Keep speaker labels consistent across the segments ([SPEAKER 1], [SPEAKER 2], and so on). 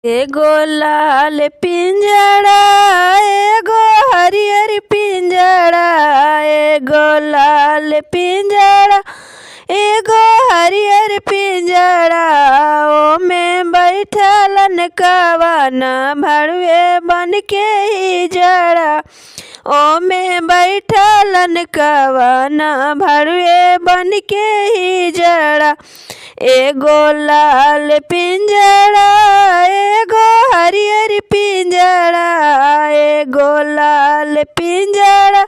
[SPEAKER 1] एगो लाल पिंजड़ा एगो हरियर पिंजड़ा, एगो लाल पिंजड़ा एगो हरियर पिंजड़ा। ओमे बैठलन कवना भड़वे बन के हिजड़ा। ओमे बैठलन कवना भड़वे बन के हिजड़ा। एगो लाल पिंजड़ा एगो हरियर पिंजड़ा, एगो लाल पिंजड़ा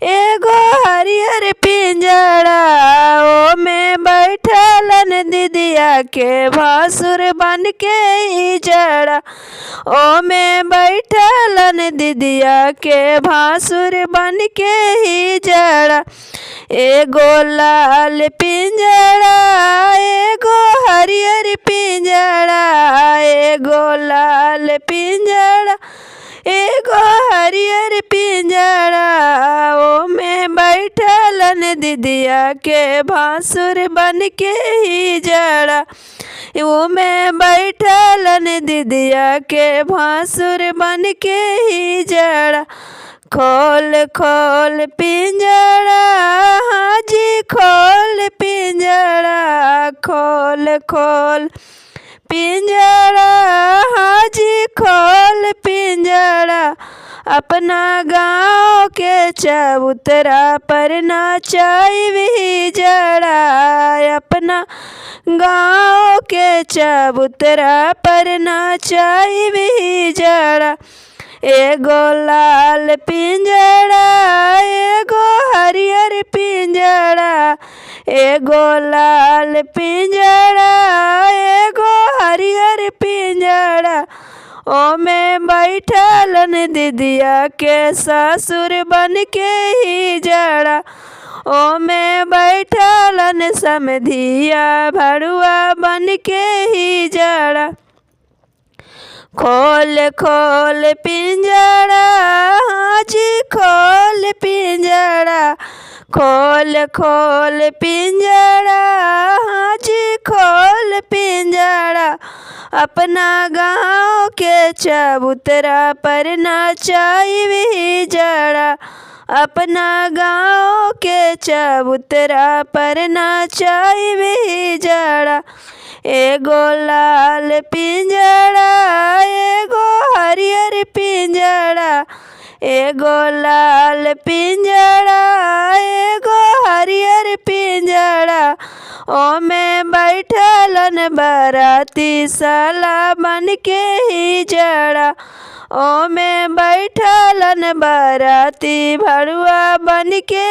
[SPEAKER 1] एगो हरियर पिंजड़ा। ओमे बैठलन दीदिया के भासुर बन के हिजड़ा। ओमे बैठलन दीदिया के भासुर बन के हिजड़ा। एगो लाल पिंजड़ा एगो हरियर पिंजड़ा, एगो लाल पिंजड़ा एगो हरियर पिंजड़ा। ओमे बैठलन दीदिया के भासुर बन के हिजड़ा। ओमे बैठलन दीदिया के भासुर बन के हिजड़ा। खोल खोल पिंजड़ा हाजी खोल पिंजड़ा, खोल खोल पिंजड़ा हाजी खोल पिंजड़ा। अपना गाँव के चबूतरा पर नाचाई हिजड़ा। अपना गाँव के चबूतरा पर नाचाई हिजड़ा। एगो लाल पिंजड़ा एगो हरियर पिंजड़ा, एगो लाल पिंजड़ा एगो हरियर पिंजड़ा। ओमे बैठलन दीदिया के ससुर बन के हिजड़ा। ओमे बैठलन समधिया भड़ुआ बन के हिजड़ा। खोल खोल पिंजड़ा हाजी खोल पिंजड़ा, खोल खोल पिंजड़ा हाजी खोल पिंजड़ा। अपना गाँव के चबूतरा पर नाचाई हिजड़ा। अपना गाँव के चबूतरा पर नाचाई हिजड़ा। एगो लाल पिंजड़ा एगो हरियर पिंजड़ा, एगो लाल पिंजड़ा एगो हरियर पिंजड़ा। ओमे बैठलन बराती साला बन के हिजड़ा। ओमे बैठलन बराती भड़ुआ बन के